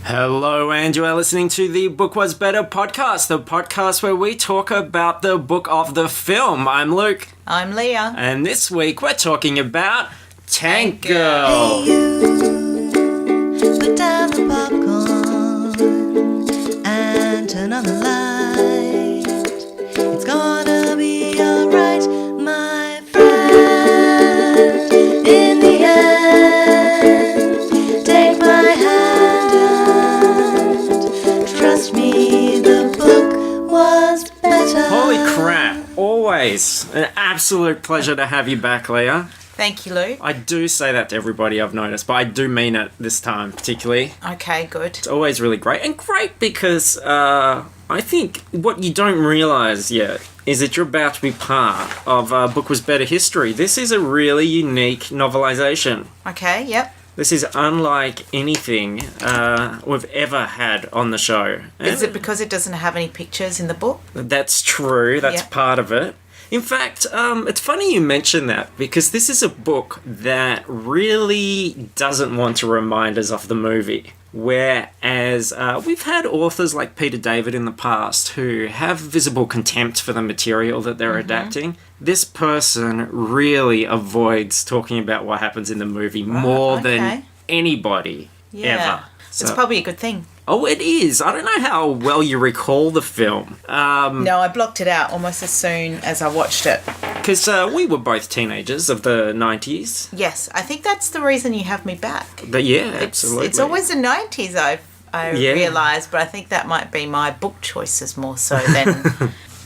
Hello, and you are listening to the Book Was Better podcast, the podcast where we talk about the book of the film. I'm Luke. I'm Leah. And this week we're talking about Tank Girl. Hey you, put down the popcorn and turn on the light. It's gonna be alright, my friend. In the end, take my hand. Trust me, the book was better. Holy crap. Always an absolute pleasure to have you back, Leah. Thank you, Lou. I do say that to everybody I've noticed, but I do mean it this time particularly. Okay, good. It's always really great. And great because I think what you don't realise yet is that you're about to be part of Book Was Better history. This is a really unique novelization. Okay, yep. This is unlike anything we've ever had on the show. Is it because it doesn't have any pictures in the book? That's true. That's part of it. In fact, it's funny you mention that because this is a book that really doesn't want to remind us of the movie. Whereas we've had authors like Peter David in the past who have visible contempt for the material that they're adapting. This person really avoids talking about what happens in the movie more than anybody ever. So, it's probably a good thing. Oh, it is. I don't know how well you recall the film. No, I blocked it out almost as soon as I watched it. Because we were both teenagers of the 90s. Yes, I think that's the reason you have me back. But yeah, absolutely. It's always the 90s, I realised, but I think that might be my book choices more so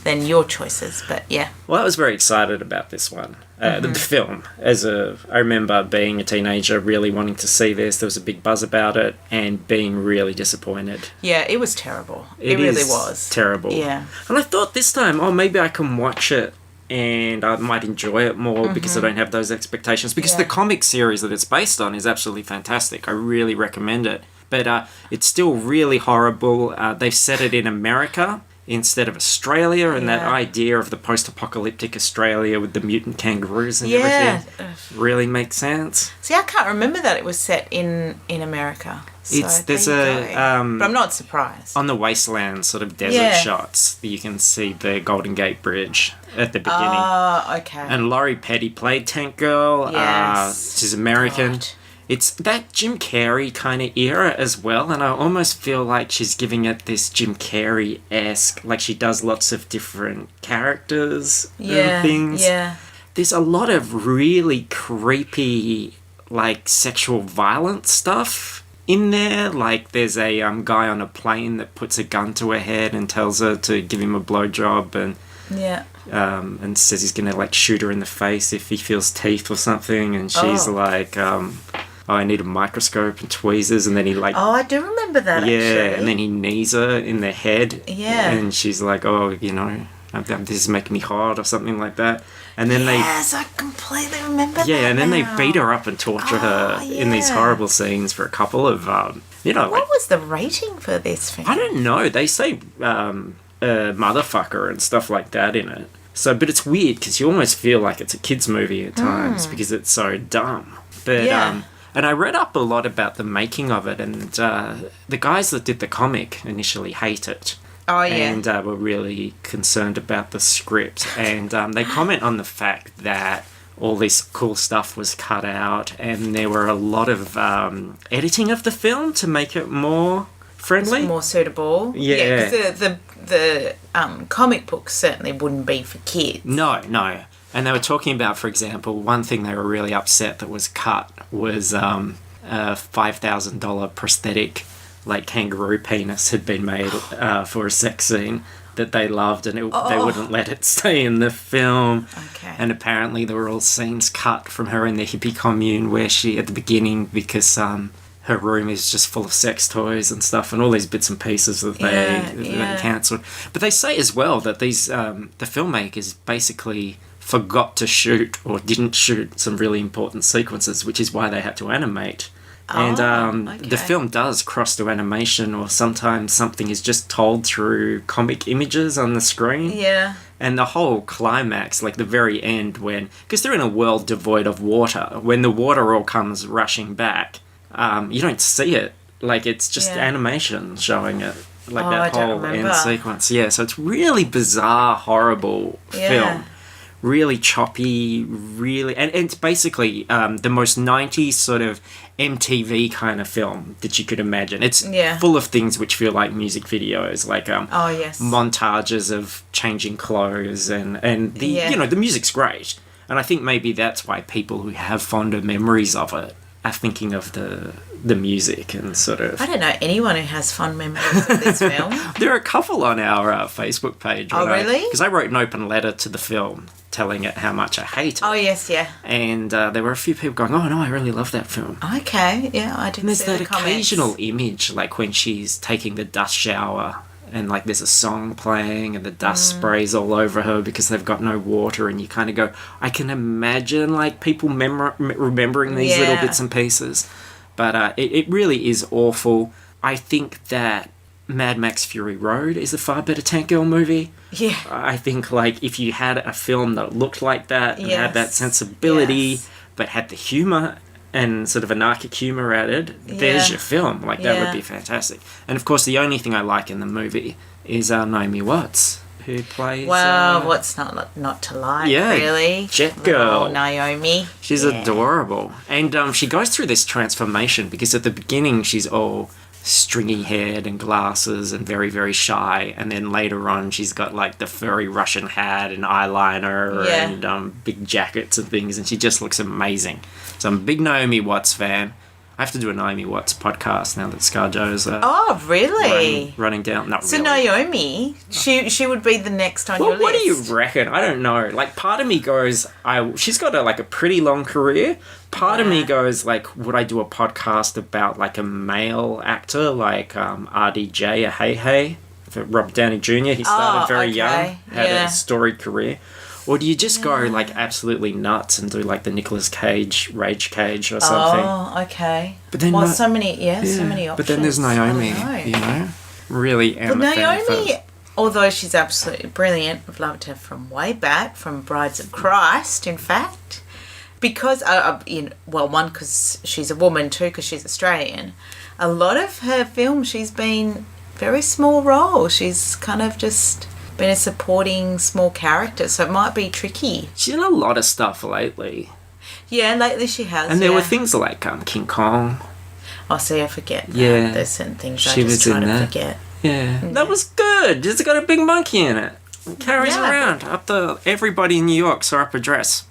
than your choices, but yeah. Well, I was very excited about this one. The film. I remember being a teenager, really wanting to see this. There was a big buzz about it and being really disappointed. Yeah, it was terrible. It really was. Terrible. Yeah. And I thought this time, maybe I can watch it and I might enjoy it more because I don't have those expectations. Because the comic series that it's based on is absolutely fantastic. I really recommend it. But it's still really horrible. They've set it in America instead of Australia, and that idea of the post-apocalyptic Australia with the mutant kangaroos and everything really makes sense. See, I can't remember that it was set in America. So but I'm not surprised. On the wasteland sort of desert shots, you can see the Golden Gate Bridge at the beginning. Oh, okay. And Laurie Petty played Tank Girl. Yes. She's American. God. It's that Jim Carrey kind of era as well, and I almost feel like she's giving it this Jim Carrey-esque, like she does lots of different characters and things. Yeah. There's a lot of really creepy, like, sexual violence stuff in there. Like, there's a guy on a plane that puts a gun to her head and tells her to give him a blowjob and and says he's gonna, like, shoot her in the face if he feels teeth or something, and she's like, I need a microscope and tweezers, and then he like... Oh, I do remember that, actually. And then he knees her in the head. Yeah. And she's like, this is making me hard or something like that. And then Yes, I completely remember that. Yeah, and then they beat her up and torture her in these horrible scenes for a couple of, What was the rating for this film? I don't know. They say motherfucker and stuff like that in it. So, but it's weird because you almost feel like it's a kid's movie at times because it's so dumb. But, and I read up a lot about the making of it, and the guys that did the comic initially hate it. Oh, yeah. And were really concerned about the script. And they comment on the fact that all this cool stuff was cut out, and there were a lot of editing of the film to make it more friendly. More suitable. Yeah. Because the comic books certainly wouldn't be for kids. No. And they were talking about, for example, one thing they were really upset that was cut was a $5,000 prosthetic, like, kangaroo penis had been made for a sex scene that they loved, and they wouldn't let it stay in the film. Okay. And apparently there were all scenes cut from her in the hippie commune where she, at the beginning, because her room is just full of sex toys and stuff, and all these bits and pieces that they cancelled. But they say as well that these the filmmakers basically forgot to shoot or didn't shoot some really important sequences, which is why they had to animate. And the film does cross to animation, or sometimes something is just told through comic images on the screen. Yeah. And the whole climax, like the very end when... Because they're in a world devoid of water. When the water all comes rushing back, you don't see it Like, it's just animation showing it. Like, I that don't whole remember. end sequence. Yeah, so it's really bizarre, horrible film. Really choppy, really... And it's basically the most 90s sort of MTV kind of film that you could imagine. It's full of things which feel like music videos, like montages of changing clothes, and the you know, the music's great. And I think maybe that's why people who have fonder memories of it are thinking of the music and sort of... I don't know anyone who has fond memories of this film. There are a couple on our Facebook page. Oh, really? Because I wrote an open letter to the film telling it how much I hate it. Oh, yes, yeah. And there were a few people going, oh, no, I really love that film. Okay, yeah, I didn't And there's see that the comments. occasional image, like when she's taking the dust shower and like there's a song playing and the dust sprays all over her because they've got no water, and you kind of go, I can imagine like people remembering these little bits and pieces. But it really is awful. I think that Mad Max Fury Road is a far better Tank Girl movie. Yeah. I think like if you had a film that looked like that and had that sensibility but had the humour and sort of anarchic humour added, there's your film. Like, that would be fantastic. And, of course, the only thing I like in the movie is Naomi Watts, who plays... Well, what's not to like, really? Jet Girl. Oh, Naomi. She's adorable. And she goes through this transformation because at the beginning she's all stringy-haired and glasses and very, very shy. And then later on she's got, like, the furry Russian hat and eyeliner and big jackets and things. And she just looks amazing. So I'm a big Naomi Watts fan. I have to do a Naomi Watts podcast now that ScarJo's oh, really? running down. Not so really. Naomi, she would be the next on your list. What do you reckon? I don't know. Like, part of me goes, she's got a pretty long career. Part of me goes, like, would I do a podcast about, like, a male actor, like RDJ, a Hey Hey, for Robert Downey Jr.? He started very young, had a storied career. Or do you just go, like, absolutely nuts and do, like, the Nicolas Cage, Rage Cage or something? Oh, okay. But then so many options. But then there's Naomi, you know? Really am a fan for... Naomi, although she's absolutely brilliant, I've loved her from way back, from Brides of Christ, in fact. Because, one, because she's a woman, two, because she's Australian. A lot of her films, she's been very small role. She's kind of just... been a supporting small character, so it might be tricky. She's done a lot of stuff lately. Yeah, lately she has. And there were things like King Kong. Oh, see, I forget. Yeah. There's certain things she I just try to forget. Yeah. That was good. It's got a big monkey in it. It carries around up to everybody in New York saw up a dress.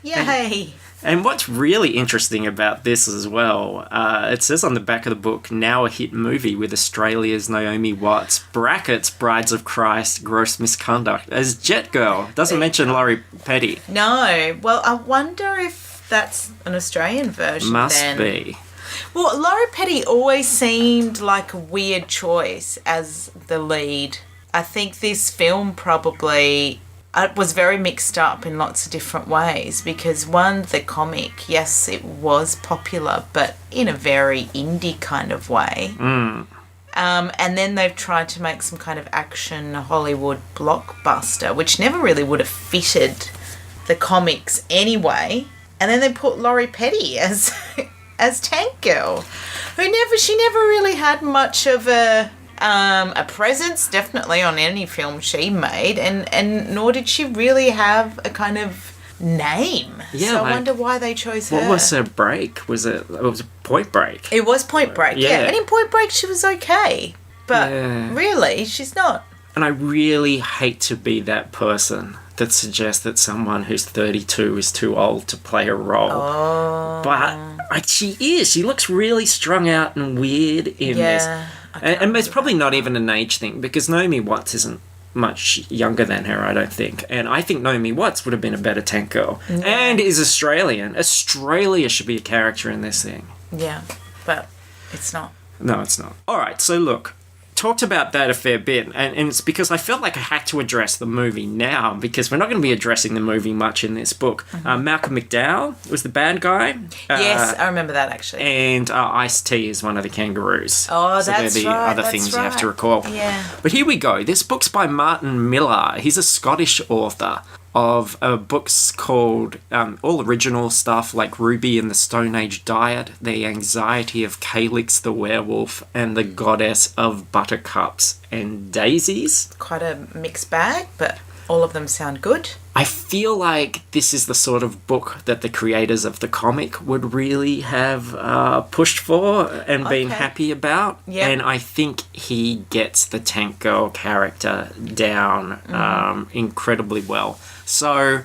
Yay! And what's really interesting about this as well, it says on the back of the book, now a hit movie with Australia's Naomi Watts, brackets Brides of Christ, gross misconduct, as Jet Girl. Doesn't mention Laurie Petty. No. Well, I wonder if that's an Australian version Must be. Well, Laurie Petty always seemed like a weird choice as the lead. I think this film probably... it was very mixed up in lots of different ways because, one, the comic, yes, it was popular, but in a very indie kind of way. And then they've tried to make some kind of action Hollywood blockbuster, which never really would have fitted the comics anyway. And then they put Laurie Petty as Tank Girl, she never really had much of a presence, definitely, on any film she made, and nor did she really have a kind of name. Yeah, so I wonder why they chose her. What was her break? Was it was Point Break? It was Point Break, yeah. And in Point Break she was okay, but really she's not. And I really hate to be that person that suggests that someone who's 32 is too old to play a role. Oh. But she is. She looks really strung out and weird in this. And it's probably not even an age thing because Naomi Watts isn't much younger than her, I don't think. And I think Naomi Watts would have been a better Tank Girl. Yeah. And is Australian. Australia should be a character in this thing. Yeah, but it's not. No, it's not. All right, so look. Talked about that a fair bit, and it's because I felt like I had to address the movie now because we're not going to be addressing the movie much in this book. Malcolm McDowell was the bad guy. Yes, I remember that actually. And Ice-T is one of the kangaroos. Oh, so that's they're the other things you have to recall. Yeah. But here we go. This book's by Martin Millar. He's a Scottish author. of books called all original stuff like Ruby and the Stone Age Diet, The Anxiety of Calyx the Werewolf, and The Goddess of Buttercups and Daisies. Quite a mixed bag, but all of them sound good. I feel like this is the sort of book that the creators of the comic would really have pushed for and been happy about. Yep. And I think he gets the Tank Girl character down incredibly well. So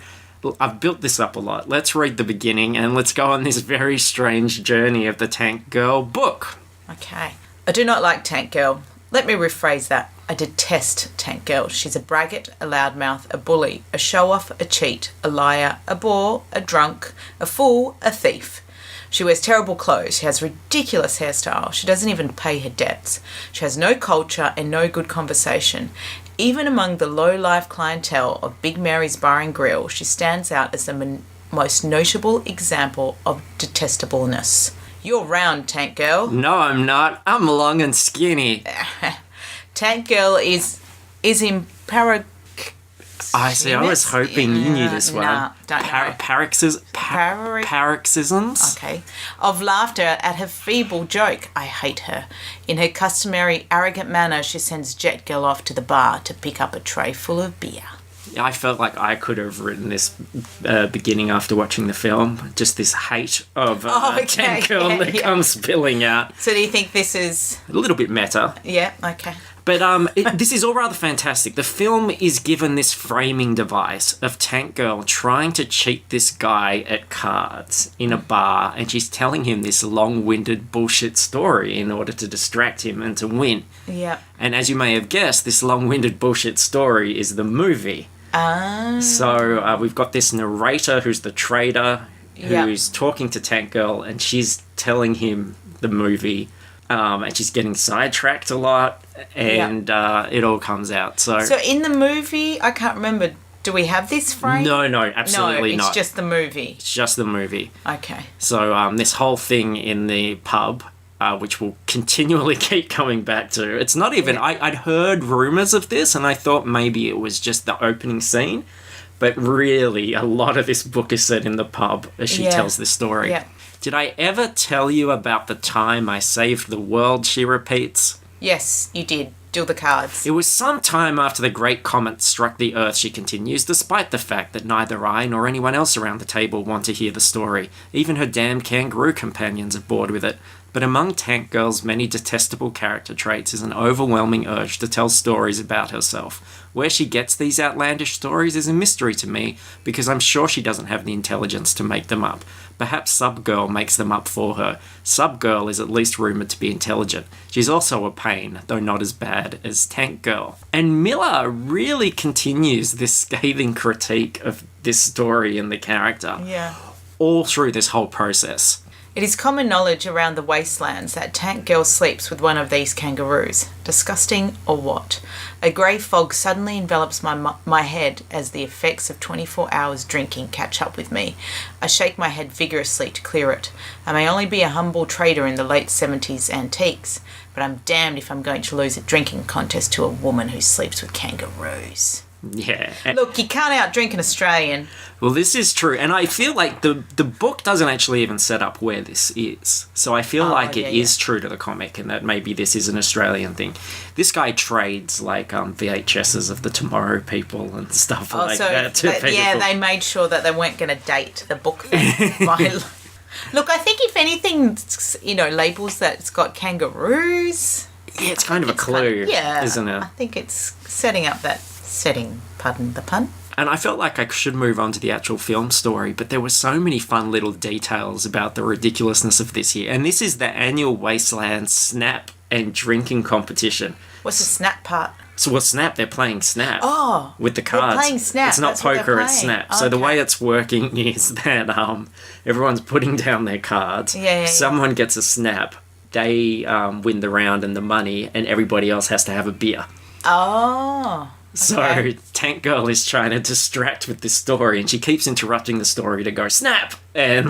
I've built this up a lot. Let's read the beginning and let's go on this very strange journey of the Tank Girl book. Okay. I do not like Tank Girl. Let me rephrase that. I detest Tank Girl. She's a braggart, a loudmouth, a bully, a show-off, a cheat, a liar, a bore, a drunk, a fool, a thief. She wears terrible clothes. She has ridiculous hairstyle. She doesn't even pay her debts. She has no culture and no good conversation. Even among the low-life clientele of Big Mary's Bar and Grill, she stands out as the most notable example of detestableness. You're round, Tank Girl. No, I'm not. I'm long and skinny. Tank Girl is in I see. I was hoping you knew this one. Nah, don't know. Paroxysms? Okay. Of laughter at her feeble joke. I hate her. In her customary arrogant manner, she sends Jet Girl off to the bar to pick up a tray full of beer. I felt like I could have written this beginning after watching the film. Just this hate of Tank Girl that comes spilling out. So do you think this is... A little bit meta. Yeah, okay. But this is all rather fantastic. The film is given this framing device of Tank Girl trying to cheat this guy at cards in a bar, and she's telling him this long-winded bullshit story in order to distract him and to win. Yeah. And as you may have guessed, this long-winded bullshit story is the movie. So we've got this narrator who's the trader who's talking to Tank Girl, and she's telling him the movie. And she's getting sidetracked a lot, and it all comes out. So in the movie, I can't remember, do we have this frame? No, absolutely not. No, it's just the movie. It's just the movie. Okay. So this whole thing in the pub, which we'll continually keep coming back to, it's not even... Yeah. I'd heard rumours of this, and I thought maybe it was just the opening scene, but really, a lot of this book is set in the pub as she tells this story. Yeah. Did I ever tell you about the time I saved the world, she repeats? Yes, you did. Deal the cards. It was some time after the great comet struck the Earth, she continues, despite the fact that neither I nor anyone else around the table want to hear the story. Even her damn kangaroo companions are bored with it. But among Tank Girl's many detestable character traits is an overwhelming urge to tell stories about herself. Where she gets these outlandish stories is a mystery to me, because I'm sure she doesn't have the intelligence to make them up. Perhaps Subgirl makes them up for her. Subgirl is at least rumoured to be intelligent. She's also a pain, though not as bad as Tank Girl. And Miller really continues this scathing critique of this story and the character. Yeah. All through this whole process. It is common knowledge around the wastelands that Tank Girl sleeps with one of these kangaroos. Disgusting or what? A grey fog suddenly envelops my head as the effects of 24 hours drinking catch up with me. I shake my head vigorously to clear it. I may only be a humble trader in the late 70s antiques, but I'm damned if I'm going to lose a drinking contest to a woman who sleeps with kangaroos. Yeah. Look, you can't out-drink an Australian. Well, this is true. And I feel like the book doesn't actually even set up where this is. So I feel like it is true to the comic and that maybe this is an Australian thing. This guy trades like VHSs of the Tomorrow People and stuff that. They made sure that they weren't going to date the book thing. Look, I think if anything, labels that it's got kangaroos. Yeah, it's kind of a clue, isn't it? I think it's setting up that setting, pardon the pun. And I felt like I should move on to the actual film story, but there were so many fun little details about the ridiculousness of this here. And this is the annual Wasteland Snap and drinking competition. What's the Snap part? So, Snap, they're playing Snap. Oh. With the cards. They're playing Snap. It's not poker, it's Snap. Okay. So the way it's working is that everyone's putting down their cards. Someone gets a Snap. They win the round and the money, and everybody else has to have a beer. Oh. So Tank Girl is trying to distract with this story, and she keeps interrupting the story to go snap and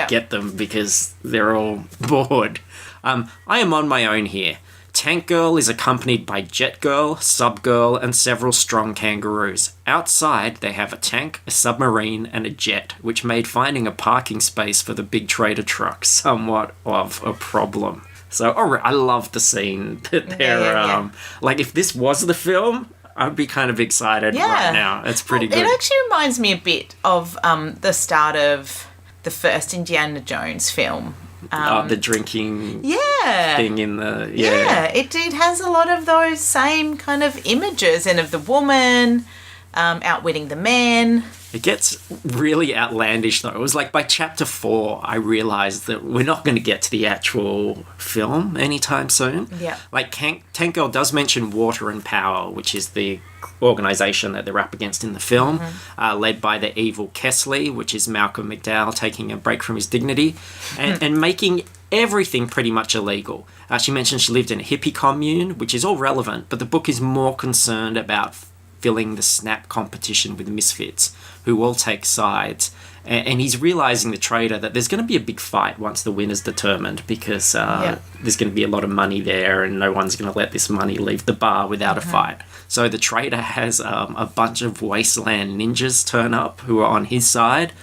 get them because they're all bored. I am on my own here. Tank Girl is accompanied by Jet Girl, Sub Girl, and several strong kangaroos. Outside, they have a tank, a submarine, and a jet, which made finding a parking space for the big trader truck somewhat of a problem. So, I love the scene that they're, like, if this was the film, I'd be kind of excited right now. It's pretty good. It actually reminds me a bit of the start of the first Indiana Jones film. The drinking thing in the... It has a lot of those same kind of images, and of the woman outwitting the man. It gets really outlandish, though. It was like by chapter 4, I realised that we're not going to get to the actual film anytime soon. Yeah. Like, Tank Girl does mention Water and Power, which is the organisation that they're up against in the film, led by the evil Kesley, which is Malcolm McDowell taking a break from his dignity, and making everything pretty much illegal. She mentioned she lived in a hippie commune, which is all relevant, but the book is more concerned about filling the snap competition with misfits who all take sides, and he's realizing, the trader, that there's going to be a big fight once the winner's determined, because there's going to be a lot of money there and no one's going to let this money leave the bar without a fight. So the trader has a bunch of wasteland ninjas turn up who are on his side,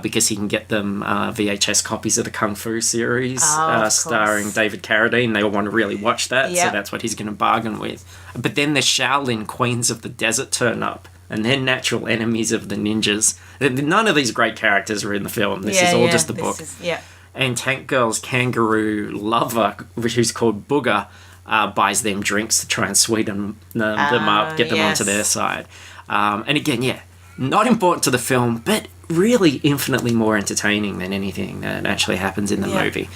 because he can get them VHS copies of the Kung Fu series starring David Carradine. They all want to really watch that, so that's what he's going to bargain with. But then the Shaolin Queens of the Desert turn up, and they're natural enemies of the ninjas. None of these great characters are in the film. This is all just the book. And Tank Girl's kangaroo lover, who's called Booger, buys them drinks to try and sweeten them up, get them onto their side. And again, not important to the film, but really infinitely more entertaining than anything that actually happens in the movie.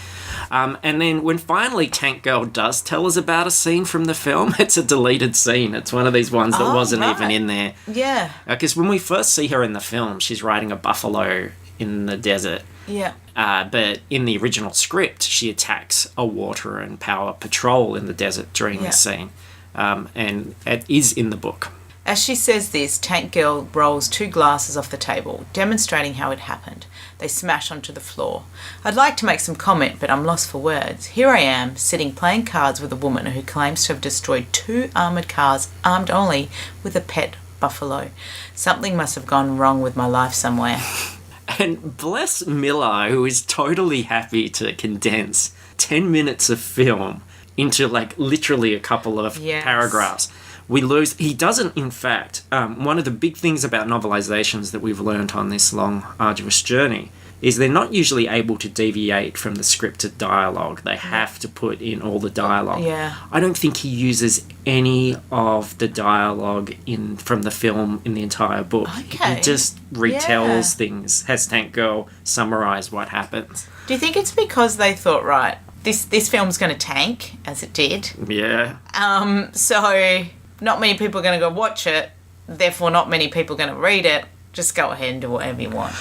And then when finally Tank Girl does tell us about a scene from the film, it's a deleted scene. It's one of these ones that wasn't even in there. Yeah. Because when we first see her in the film, she's riding a buffalo in the desert. Yeah. But in the original script, she attacks a Water and Power patrol in the desert during this scene. And it is in the book. As she says this, Tank Girl rolls 2 glasses off the table, demonstrating how it happened. They smash onto the floor. I'd like to make some comment, but I'm lost for words. Here I am, sitting playing cards with a woman who claims to have destroyed 2 armoured cars, armed only with a pet buffalo. Something must have gone wrong with my life somewhere. And bless Miller, who is totally happy to condense 10 minutes of film into, like, literally a couple of paragraphs. We lose... He doesn't, in fact... one of the big things about novelizations that we've learned on this long, arduous journey is they're not usually able to deviate from the scripted dialogue. They have to put in all the dialogue. Yeah. I don't think he uses any of the dialogue from the film in the entire book. Okay. He just retells things, has Tank Girl summarise what happens. Do you think it's because they thought, right, this film's going to tank, as it did? Yeah. So not many people are going to go watch it, therefore not many people are going to read it. Just go ahead and do whatever you want.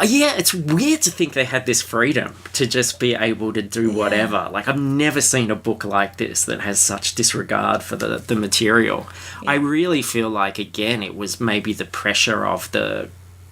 Yeah, it's weird to think they had this freedom to just be able to do whatever. Like, I've never seen a book like this that has such disregard for the material. Yeah. I really feel like, again, it was maybe the pressure of the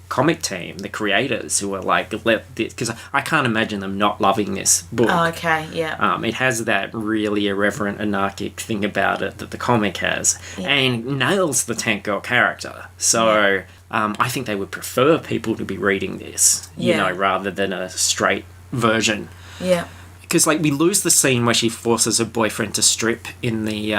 comic team, the creators, who were like, because I can't imagine them not loving this book. Oh, okay, yeah. It has that really irreverent, anarchic thing about it that the comic has, and nails the Tank Girl character. So I think they would prefer people to be reading this, you know, rather than a straight version. Yeah. Because, like, we lose the scene where she forces her boyfriend to strip in the,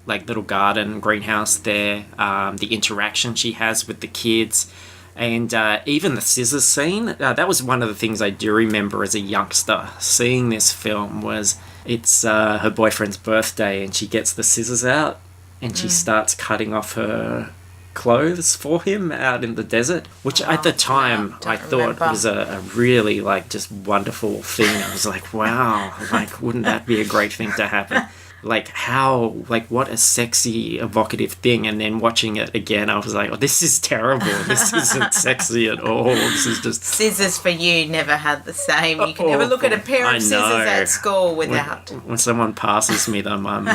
like, little garden greenhouse there, the interaction she has with the kids, and even the scissors scene. That was one of the things I do remember as a youngster seeing this film. Was it's her boyfriend's birthday and she gets the scissors out and she starts cutting off her clothes for him out in the desert, which at the time I thought was a really, like, just wonderful thing. I was like, wow, like, wouldn't that be a great thing to happen? Like, how, like, what a sexy, evocative thing. And then watching it again, I was like, oh, this is terrible. This isn't sexy at all. This is just... Scissors for you never had the same. You can never look at a pair of scissors at school without... When someone passes me them, I'm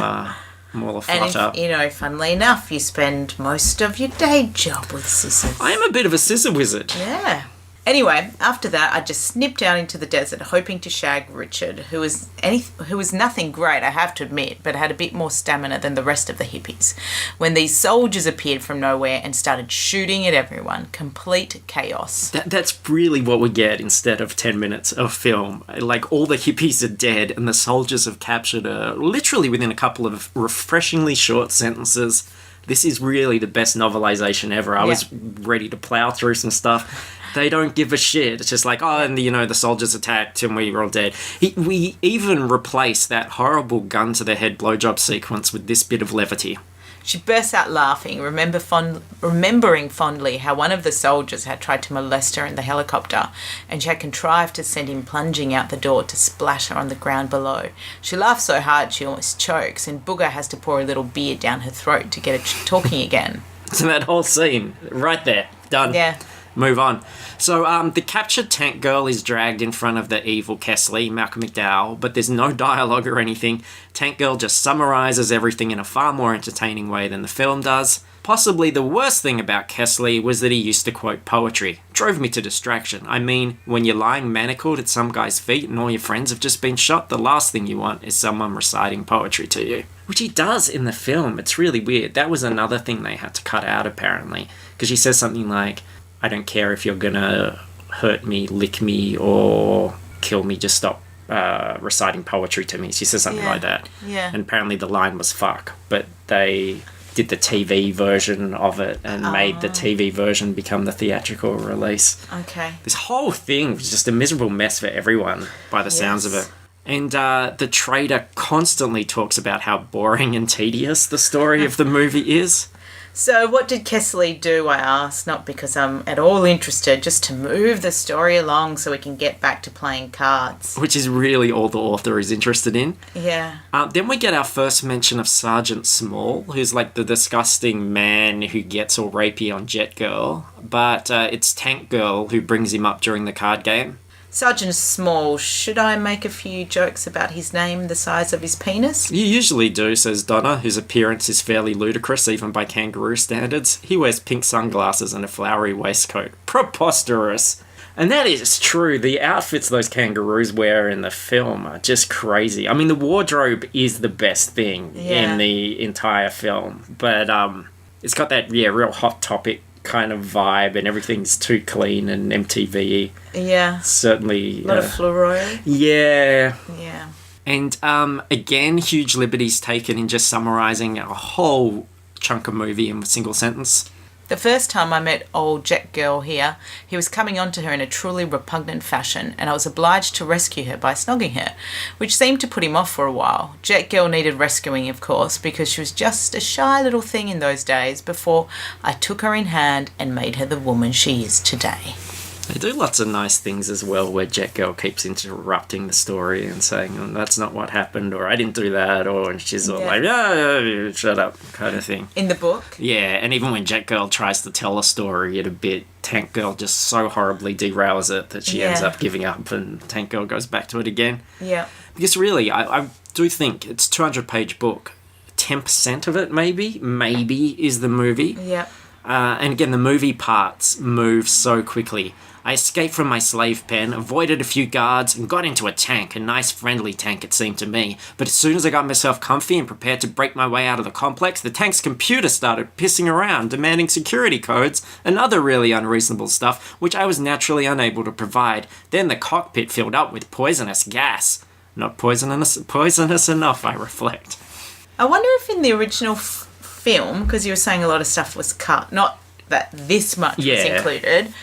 all aflutter. And, you know, funnily enough, you spend most of your day job with scissors. I am a bit of a scissor wizard. Yeah. Anyway, after that, I just snipped out into the desert, hoping to shag Richard, who was nothing great, I have to admit, but had a bit more stamina than the rest of the hippies. When these soldiers appeared from nowhere and started shooting at everyone, complete chaos. That's really what we get instead of 10 minutes of film. Like, all the hippies are dead and the soldiers have captured her literally within a couple of refreshingly short sentences. This is really the best novelization ever. I was ready to plow through some stuff. They don't give a shit. It's just like, oh, and the soldiers attacked and we were all dead. We even replaced that horrible gun to the head blowjob sequence with this bit of levity. She bursts out laughing, remembering fondly how one of the soldiers had tried to molest her in the helicopter, and she had contrived to send him plunging out the door to splash her on the ground below. She laughs so hard she almost chokes, and Booger has to pour a little beer down her throat to get her talking again. So that whole scene, right there, done. Yeah. Move on. So the captured tank girl is dragged in front of the evil Kesley, Malcolm McDowell, but there's no dialogue or anything. Tank girl just summarizes everything in a far more entertaining way than the film does. Possibly the worst thing about Kesley was that he used to quote poetry. Drove me to distraction. I mean, when you're lying manacled at some guy's feet and all your friends have just been shot, the last thing you want is someone reciting poetry to you. Which he does in the film. It's really weird. That was another thing they had to cut out, apparently. Because he says something like, I don't care if you're gonna hurt me, lick me, or kill me, just stop reciting poetry to me. She says something like that. Yeah. And apparently the line was fuck, but they did the TV version of it and made the TV version become the theatrical release. Okay. This whole thing was just a miserable mess for everyone, by the sounds of it. And the traitor constantly talks about how boring and tedious the story of the movie is. So what did Kesley do, I asked, not because I'm at all interested, just to move the story along so we can get back to playing cards. Which is really all the author is interested in. Yeah. Then we get our first mention of Sergeant Small, who's like the disgusting man who gets all rapey on Jet Girl. But it's Tank Girl who brings him up during the card game. Sergeant Small, should I make a few jokes about his name, the size of his penis? You usually do, says Donna, whose appearance is fairly ludicrous even by kangaroo standards. He wears pink sunglasses and a flowery waistcoat. Preposterous. And that is true. The outfits those kangaroos wear in the film are just crazy. I mean, the wardrobe is the best thing in the entire film. But it's got that, real Hot Topic kind of vibe, and everything's too clean and MTV. Yeah. Certainly. A lot of fluoro. Yeah. Yeah. And again, huge liberties taken in just summarising a whole chunk of movie in a single sentence. The first time I met old Jet Girl here, he was coming on to her in a truly repugnant fashion, and I was obliged to rescue her by snogging her, which seemed to put him off for a while. Jet Girl needed rescuing, of course, because she was just a shy little thing in those days before I took her in hand and made her the woman she is today. They do lots of nice things as well, where Jet Girl keeps interrupting the story and saying, oh, that's not what happened, or I didn't do that, or and she's all like, shut up, kind of thing. In the book? Yeah, and even when Jet Girl tries to tell a story at a bit, Tank Girl just so horribly derails it that she ends up giving up, and Tank Girl goes back to it again. Yeah. Because really, I do think it's a 200-page book. 10% of it, maybe is the movie. Yeah. And again, the movie parts move so quickly. I escaped from my slave pen, avoided a few guards, and got into a tank, a nice friendly tank it seemed to me. But as soon as I got myself comfy and prepared to break my way out of the complex, the tank's computer started pissing around, demanding security codes and other really unreasonable stuff, which I was naturally unable to provide. Then the cockpit filled up with poisonous gas. Not poisonous enough, I reflect. I wonder if in the original film, because you were saying a lot of stuff was cut, not that this much was included,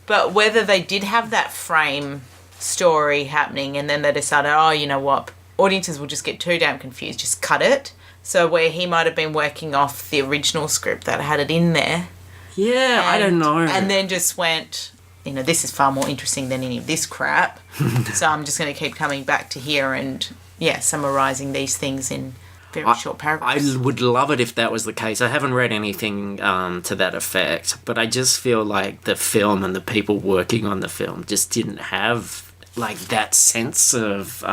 but whether they did have that frame story happening and then they decided, oh, you know what, audiences will just get too damn confused, just cut it. So where he might have been working off the original script that had it in there. Yeah, I don't know. And then just went, this is far more interesting than any of this crap. So I'm just going to keep coming back to here and, summarising these things in very short paragraphs. I would love it if that was the case. I haven't read anything to that effect, but I just feel like the film and the people working on the film just didn't have like that sense of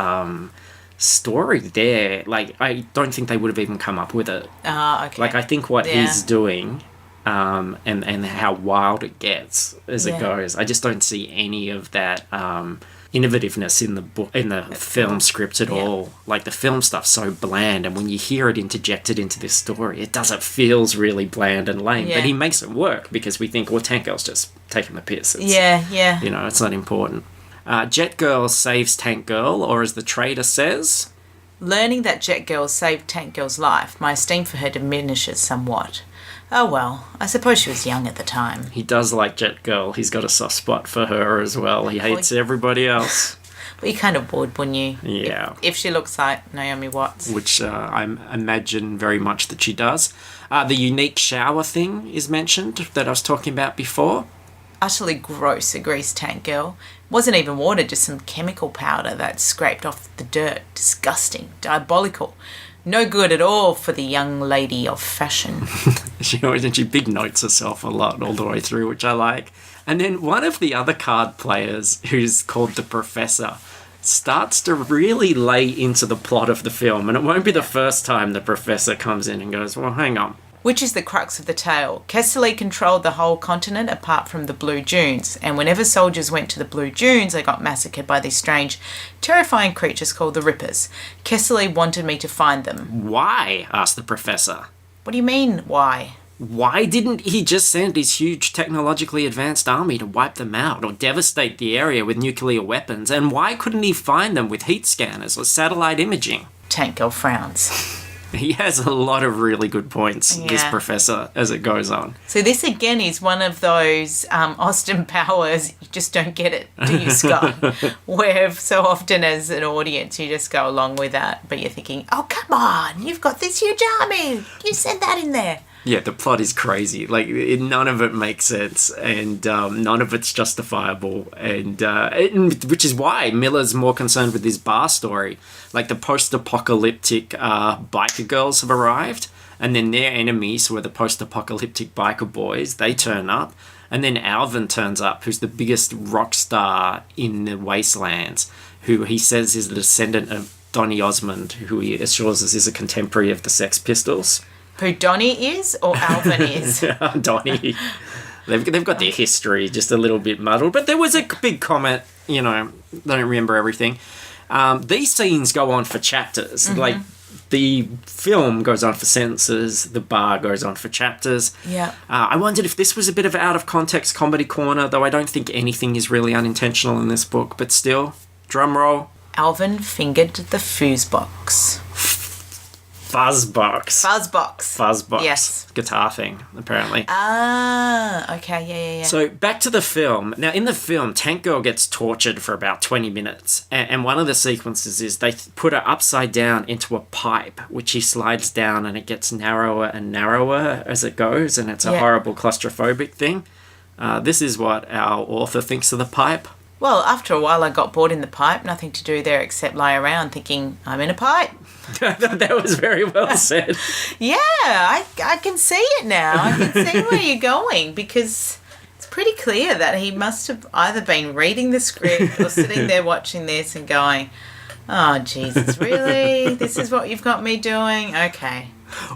story there. Like, I don't think they would have even come up with it. Okay. Like, I think what he's doing and how wild it gets as it goes. I just don't see any of that innovativeness in the film script at all. Like, the film stuff's so bland, and when you hear it interjected into this story, it feels really bland and lame. But he makes it work because we think, well, Tank Girl's just taking the piss. It's, you know, it's not important. Jet Girl saves Tank Girl, or as the trader says, learning that Jet Girl saved Tank Girl's life, my esteem for her diminishes somewhat. Oh well, I suppose she was young at the time. He does like Jet Girl. He's got a soft spot for her as well. He hates everybody else. Well, you kind of would, wouldn't you? Yeah. If she looks like Naomi Watts. Which I imagine very much that she does. The unique shower thing is mentioned that I was talking about before. Utterly gross, agrees Tank Girl. Wasn't even water, just some chemical powder that scraped off the dirt. Disgusting. Diabolical. No good at all for the young lady of fashion. She big notes herself a lot all the way through, which I like. And then one of the other card players, who's called the Professor, starts to really lay into the plot of the film. And it won't be the first time the Professor comes in and goes, well, hang on. Which is the crux of the tale. Kessley controlled the whole continent apart from the Blue Dunes, and whenever soldiers went to the Blue Dunes, they got massacred by these strange, terrifying creatures called the Rippers. Kessley wanted me to find them. Why? Asked the Professor. What do you mean, why? Why didn't he just send his huge technologically advanced army to wipe them out or devastate the area with nuclear weapons? And why couldn't he find them with heat scanners or satellite imaging? Tank Girl frowns. He has a lot of really good points, this Professor, as it goes on. So this, again, is one of those Austin Powers, you just don't get it, do you, Scott? Where so often as an audience, you just go along with that, but you're thinking, oh, come on, you've got this huge army. You sent that in there. Yeah, the plot is crazy. Like, none of it makes sense, and none of it's justifiable, and which is why Miller's more concerned with this bar story. Like, the post-apocalyptic biker girls have arrived, and then their enemies, who are the post-apocalyptic biker boys, they turn up, and then Alvin turns up, who's the biggest rock star in the wastelands, who he says is the descendant of Donny Osmond, who he assures us is a contemporary of the Sex Pistols. Who Donny is or Alvin is? Donny. They've got their history just a little bit muddled. But there was a big comment, you know, I don't remember everything. These scenes go on for chapters. Mm-hmm. Like, the film goes on for sentences, the bar goes on for chapters. Yeah. I wondered if this was a bit of out-of-context comedy corner, though I don't think anything is really unintentional in this book. But still, drum roll. Alvin fingered the fuse box. Fuzzbox. Fuzzbox. Yes. Guitar thing, apparently. Ah, okay, yeah. So, back to the film. Now, in the film, Tank Girl gets tortured for about 20 minutes. And one of the sequences is they put her upside down into a pipe, which she slides down and it gets narrower and narrower as it goes. And it's a horrible claustrophobic thing. This is what our author thinks of the pipe. Well, after a while I got bored in the pipe, nothing to do there except lie around thinking, I'm in a pipe. That was very well said. Yeah, I can see it now. I can see where you're going, because it's pretty clear that he must have either been reading the script or sitting there watching this and going, oh, Jesus, really? This is what you've got me doing? Okay.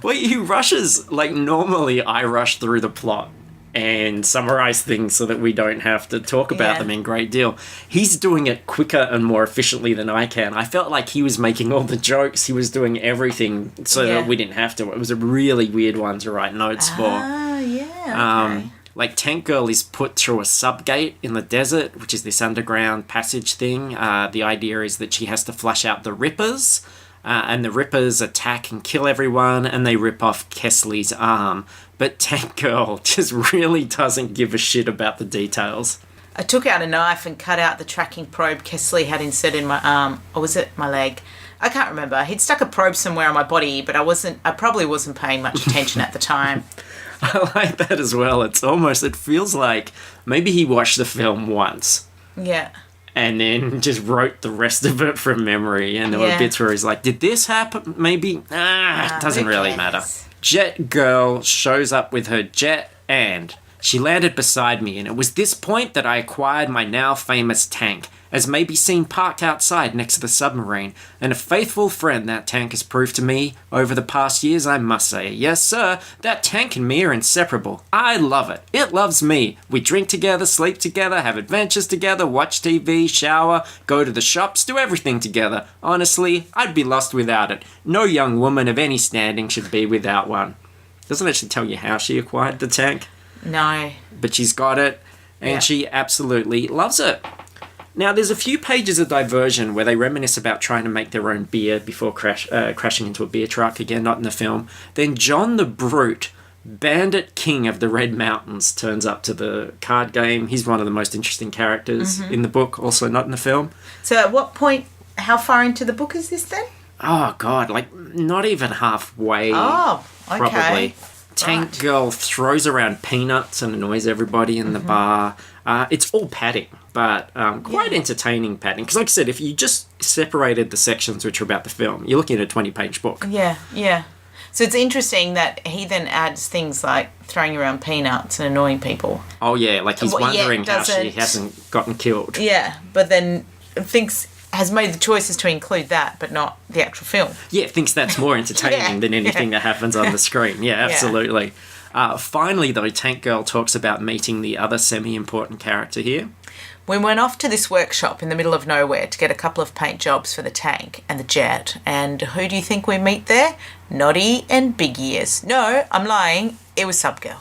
Well, he rushes, like, normally I rush through the plot and summarize things so that we don't have to talk about them in great deal. He's doing it quicker and more efficiently than I can. I felt like he was making all the jokes. He was doing everything so that we didn't have to. It was a really weird one to write notes for. Ah, yeah, okay. Like, Tank Girl is put through a subgate in the desert, which is this underground passage thing. The idea is that she has to flush out the Rippers, and the Rippers attack and kill everyone, and they rip off Kessley's arm. But Tank Girl just really doesn't give a shit about the details. I took out a knife and cut out the tracking probe Kessley had inserted in my arm. Or was it my leg? I can't remember. He'd stuck a probe somewhere on my body, but I probably wasn't paying much attention at the time. I like that as well. It feels like maybe he watched the film once. Yeah. And then just wrote the rest of it from memory. And there were bits where he's like, did this happen? Maybe? It doesn't really matter. Jet Girl shows up with her jet, and she landed beside me, and it was this point that I acquired my now famous tank, as may be seen parked outside next to the submarine, and a faithful friend that tank has proved to me over the past years, I must say. Yes, sir, that tank and me are inseparable. I love it. It loves me. We drink together, sleep together, have adventures together, watch TV, shower, go to the shops, do everything together. Honestly, I'd be lost without it. No young woman of any standing should be without one. Doesn't actually tell you how she acquired the tank. No. But she's got it, and she absolutely loves it. Now, there's a few pages of diversion where they reminisce about trying to make their own beer before crashing into a beer truck, again, not in the film. Then John the Brute, Bandit King of the Red Mountains, turns up to the card game. He's one of the most interesting characters in the book, also not in the film. So at what point, how far into the book is this then? Oh, God, like, not even halfway. Oh, okay. Probably. Tank Girl throws around peanuts and annoys everybody in the bar. It's all padding, but quite entertaining padding. Because like I said, if you just separated the sections which are about the film, you're looking at a 20-page book. Yeah, yeah. So it's interesting that he then adds things like throwing around peanuts and annoying people. Oh, yeah, like he's wondering how she hasn't gotten killed. Yeah, but then has made the choices to include that, but not the actual film. Yeah, thinks that's more entertaining than anything that happens on the screen. Yeah, absolutely. Finally, though, Tank Girl talks about meeting the other semi-important character here. We went off to this workshop in the middle of nowhere to get a couple of paint jobs for the tank and the jet. And who do you think we meet there? Noddy and Big Ears. No, I'm lying. It was Subgirl.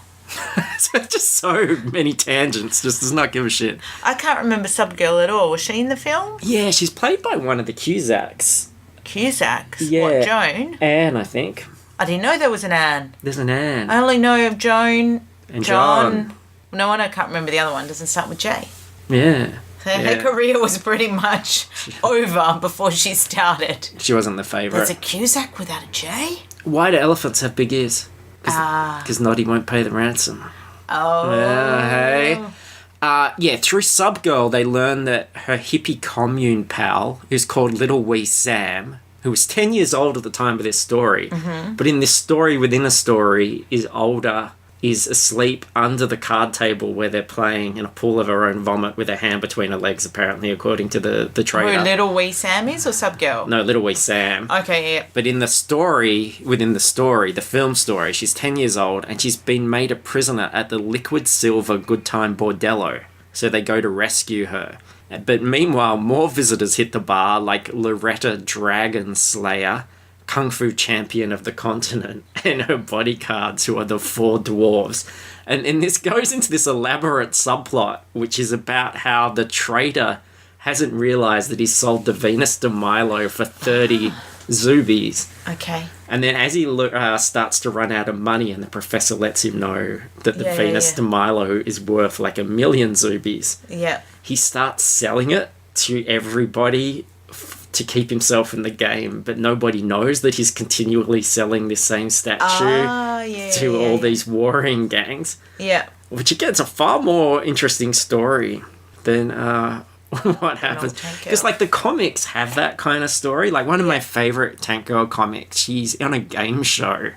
So just so many tangents, just does not give a shit. I can't remember Subgirl at all. Was she in the film? Yeah, she's played by one of the Cusacks. Cusacks? Yeah. What, Joan? Anne, I think. I didn't know there was an Anne. There's an Anne. I only know of Joan, And John. No, I can't remember the other one. Doesn't start with J. Yeah. Her career was pretty much over before she started. She wasn't the favourite. There's a Cusack without a J? Why do elephants have big ears? Because Noddy won't pay the ransom. Oh. Hey. Through Subgirl, they learn that her hippie commune pal, who's called Little Wee Sam, who was 10 years old at the time of this story, but in this story within a story is older, is asleep under the card table where they're playing in a pool of her own vomit with her hand between her legs, apparently, according to the trailer. Who Little Wee Sam is or Subgirl? No, Little Wee Sam. Okay, yeah. But in the story, within the story, the film story, she's 10 years old and she's been made a prisoner at the Liquid Silver Good Time Bordello. So they go to rescue her. But meanwhile, more visitors hit the bar, like Loretta Dragon Slayer, Kung Fu champion of the continent, and her bodyguards, who are the four dwarves. And this goes into this elaborate subplot, which is about how the traitor hasn't realised that he's sold the Venus de Milo for 30 Zubies. Okay. And then as he starts to run out of money, and the professor lets him know that the Venus de Milo is worth like 1 million Zubies, he starts selling it to everybody to keep himself in the game, but nobody knows that he's continually selling this same statue to all these warring gangs. Yeah. Which again, it's a far more interesting story than what happens. Because like the comics have that kind of story. Like one of my favourite Tank Girl comics, she's on a game show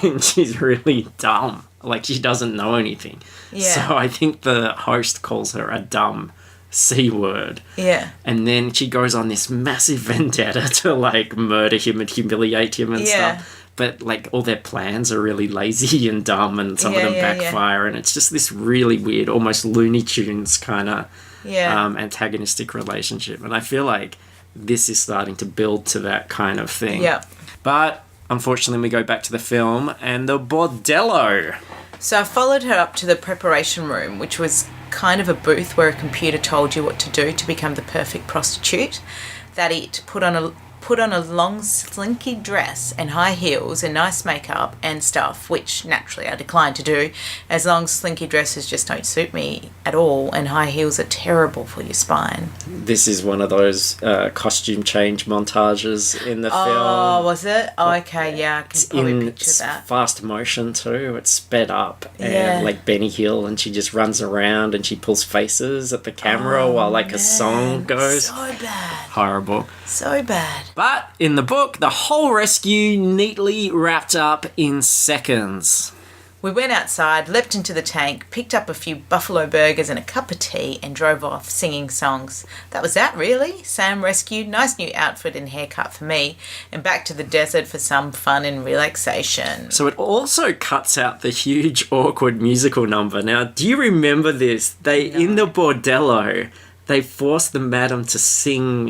and she's really dumb. Like she doesn't know anything. Yeah. So I think the host calls her a dumb C word. Yeah. And then she goes on this massive vendetta to like murder him and humiliate him and stuff. But like all their plans are really lazy and dumb, and some of them backfire, and it's just this really weird, almost Looney Tunes kind of antagonistic relationship. And I feel like this is starting to build to that kind of thing. Yeah. But unfortunately, we go back to the film and the bordello. So I followed her up to the preparation room, which was kind of a booth where a computer told you what to do to become the perfect prostitute. That it put on a long slinky dress and high heels and nice makeup and stuff, which naturally I declined to do, as long slinky dresses just don't suit me at all, and high heels are terrible for your spine. This is one of those costume change montages in the film. Oh, was it? Oh, okay, yeah, I can probably picture that. Fast motion too. It's sped up, and like Benny Hill, and she just runs around and she pulls faces at the camera while like a song goes. So bad. Horrible. So bad. But in the book, the whole rescue neatly wrapped up in seconds. We went outside, leapt into the tank, picked up a few buffalo burgers and a cup of tea and drove off singing songs. That was that, really. Sam rescued, nice new outfit and haircut for me, and back to the desert for some fun and relaxation. So it also cuts out the huge awkward musical number. Now, do you remember this? In the bordello, they forced the madam to sing,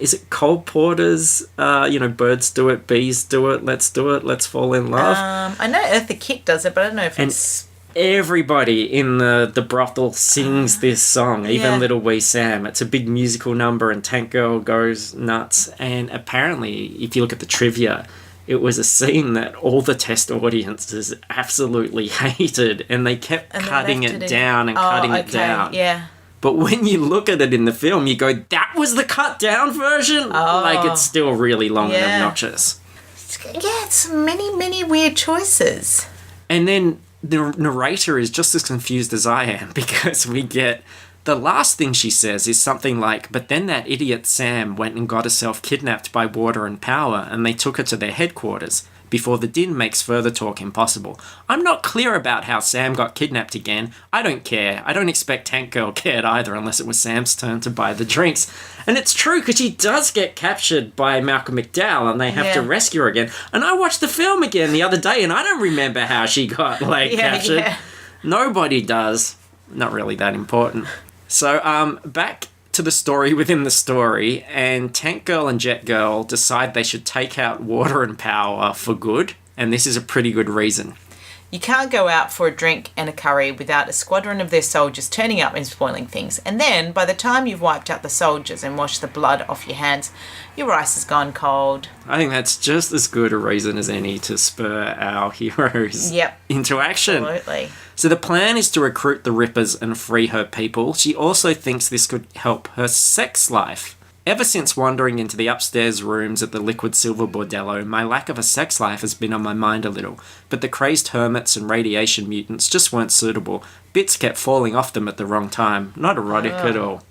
is it Cole Porter's, birds do it, bees do it, let's fall in love? I know Eartha Kitt does it, but I don't know if it's... Everybody in the brothel sings this song, even Little Wee Sam. It's a big musical number and Tank Girl goes nuts. And apparently, if you look at the trivia, it was a scene that all the test audiences absolutely hated, and they kept cutting it down and cutting it down. Yeah. But when you look at it in the film, you go, that was the cut down version? Like, it's still really long and obnoxious. Yeah, it's many, many weird choices. And then the narrator is just as confused as I am, because we get... The last thing she says is something like, but then that idiot Sam went and got herself kidnapped by Water and Power, and they took her to their headquarters, before the din makes further talk impossible. I'm not clear about how Sam got kidnapped again. I don't care. I don't expect Tank Girl cared either, unless it was Sam's turn to buy the drinks. And it's true, because she does get captured by Malcolm McDowell, and they have to rescue her again. And I watched the film again the other day, and I don't remember how she got, captured. Yeah. Nobody does. Not really that important. So, back to the story within the story, and Tank Girl and Jet Girl decide they should take out Water and Power for good, and this is a pretty good reason. You can't go out for a drink and a curry without a squadron of their soldiers turning up and spoiling things. And then, by the time you've wiped out the soldiers and washed the blood off your hands, your rice has gone cold. I think that's just as good a reason as any to spur our heroes into action. Absolutely. So the plan is to recruit the Rippers and free her people. She also thinks this could help her sex life. Ever since wandering into the upstairs rooms at the Liquid Silver Bordello, my lack of a sex life has been on my mind a little, but the crazed hermits and radiation mutants just weren't suitable. Bits kept falling off them at the wrong time. Not erotic at all.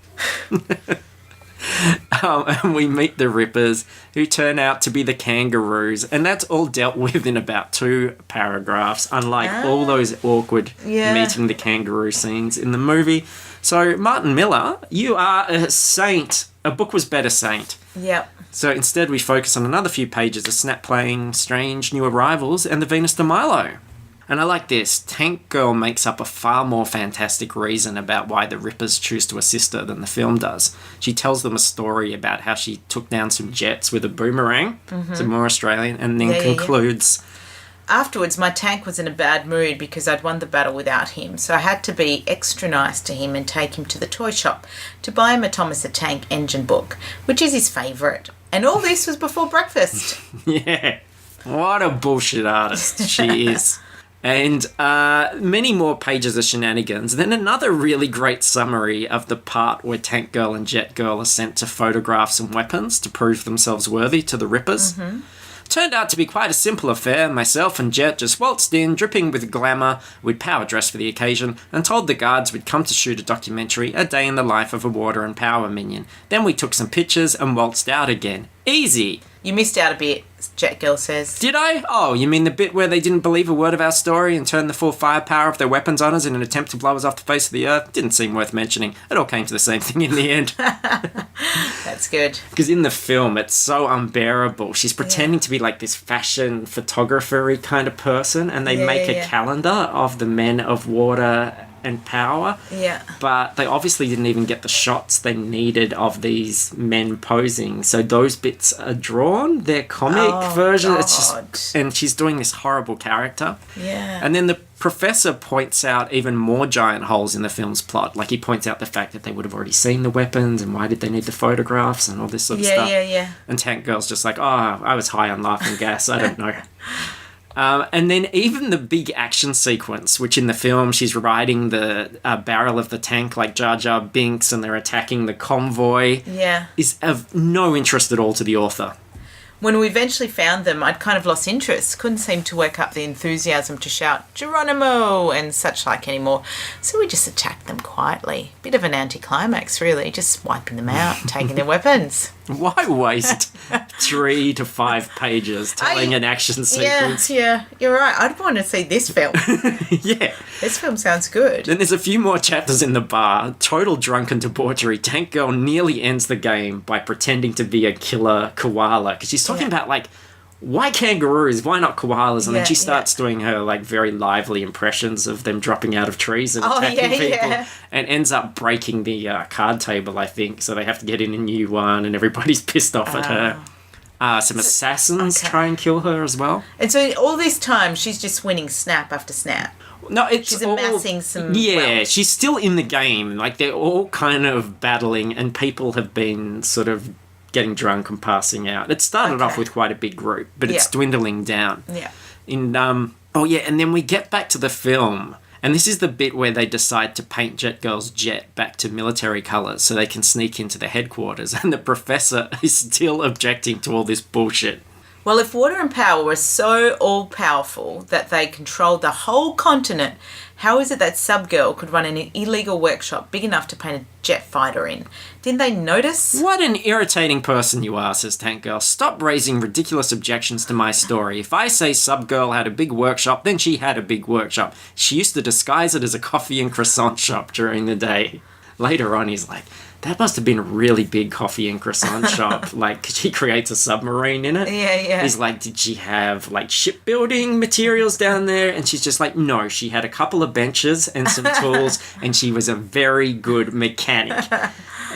And we meet the Rippers, who turn out to be the kangaroos, and that's all dealt with in about 2 paragraphs, unlike all those awkward meeting the kangaroo scenes in the movie. So, Martin Miller, you are a saint. A book was better, saint. Yep. So instead we focus on another few pages of Snap playing strange new arrivals and the Venus de Milo. And I like this. Tank Girl makes up a far more fantastic reason about why the Rippers choose to assist her than the film does. She tells them a story about how she took down some jets with a boomerang, some more Australian, and then concludes... Afterwards, my tank was in a bad mood because I'd won the battle without him, so I had to be extra nice to him and take him to the toy shop to buy him a Thomas the Tank Engine book, which is his favourite. And all this was before breakfast. Yeah, what a bullshit artist she is. And many more pages of shenanigans. Then another really great summary of the part where Tank Girl and Jet Girl are sent to photograph some weapons to prove themselves worthy to the Rippers. Turned out to be quite a simple affair. Myself and Jet just waltzed in, dripping with glamour. We'd power dressed for the occasion, and told the guards we'd come to shoot a documentary, A Day in the Life of a Water and Power Minion. Then we took some pictures and waltzed out again. Easy. You missed out a bit, Jet Girl says. Did I? Oh, you mean the bit where they didn't believe a word of our story and turned the full firepower of their weapons on us in an attempt to blow us off the face of the earth? Didn't seem worth mentioning. It all came to the same thing in the end. That's good. Because in the film, it's so unbearable. She's pretending to be like this fashion photographer-y kind of person, and they make a calendar of the men of water and power. Yeah. But they obviously didn't even get the shots they needed of these men posing. So those bits are drawn. They're comic version. God. It's just, and she's doing this horrible character. Yeah. And then the professor points out even more giant holes in the film's plot. Like, he points out the fact that they would have already seen the weapons and why did they need the photographs and all this sort of stuff. Yeah. And Tank Girl's just like, oh, I was high on laughing gas. I don't know. And then even the big action sequence, which in the film she's riding the barrel of the tank like Jar Jar Binks and they're attacking the convoy, is of no interest at all to the author. When we eventually found them, I'd kind of lost interest. Couldn't seem to work up the enthusiasm to shout, Geronimo, and such like anymore. So we just attacked them quietly. Bit of an anticlimax, really. Just wiping them out, taking their weapons. Why waste 3 to 5 pages telling an action sequence. Yeah, you're right. I'd want to see this film. Yeah. This film sounds good. Then there's a few more chapters in the bar. Total drunken debauchery. Tank Girl nearly ends the game by pretending to be a killer koala. Because she's talking about, like, why kangaroos? Why not koalas? And then she starts doing her, like, very lively impressions of them dropping out of trees and attacking people. And ends up breaking the card table, I think. So they have to get in a new one and everybody's pissed off at her. Some assassins try and kill her as well. And so all this time, she's just winning snap after snap. No, she's amassing some. Yeah, wealth. she's still in the game. Like, they're all kind of battling, and people have been sort of getting drunk and passing out. It started off with quite a big group, but it's dwindling down. Yeah. And and then we get back to the film. And this is the bit where they decide to paint Jet Girl's jet back to military colours so they can sneak into the headquarters. And the professor is still objecting to all this bullshit. Well, if water and power were so all-powerful that they controlled the whole continent, how is it that Subgirl could run an illegal workshop big enough to paint a jet fighter in? Didn't they notice? What an irritating person you are, says Tank Girl. Stop raising ridiculous objections to my story. If I say Subgirl had a big workshop, then she had a big workshop. She used to disguise it as a coffee and croissant shop during the day. Later on, he's like, that must have been a really big coffee and croissant shop. Like, she creates a submarine in it. Yeah. He's like, did she have, like, shipbuilding materials down there? And she's just like, no, she had a couple of benches and some tools, and she was a very good mechanic.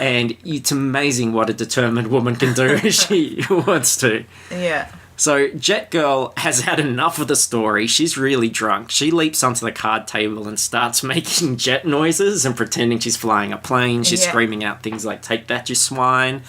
And it's amazing what a determined woman can do if she wants to. Yeah. So Jet Girl has had enough of the story. She's really drunk. She leaps onto the card table and starts making jet noises and pretending she's flying a plane. She's screaming out things like, take that, you swine.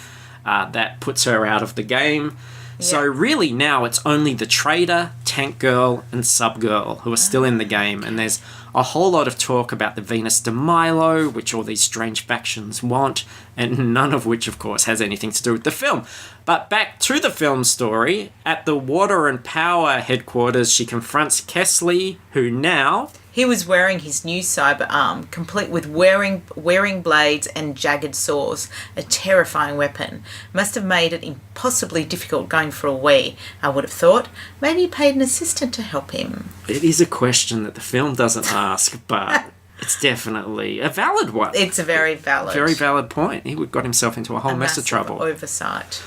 That puts her out of the game. Yeah. So really now it's only the Trader, Tank Girl, and Subgirl who are still in the game. And there's a whole lot of talk about the Venus de Milo, which all these strange factions want, and none of which, of course, has anything to do with the film. But back to the film story. At the Water and Power headquarters, she confronts Kesley, who now... He was wearing his new cyber arm, complete with wearing blades and jagged saws, a terrifying weapon. Must have made it impossibly difficult going for a wee, I would have thought. Maybe he paid an assistant to help him. It is a question that the film doesn't ask, but it's definitely a valid one. It's a very valid point. He got himself into a whole mess of trouble. Oversight.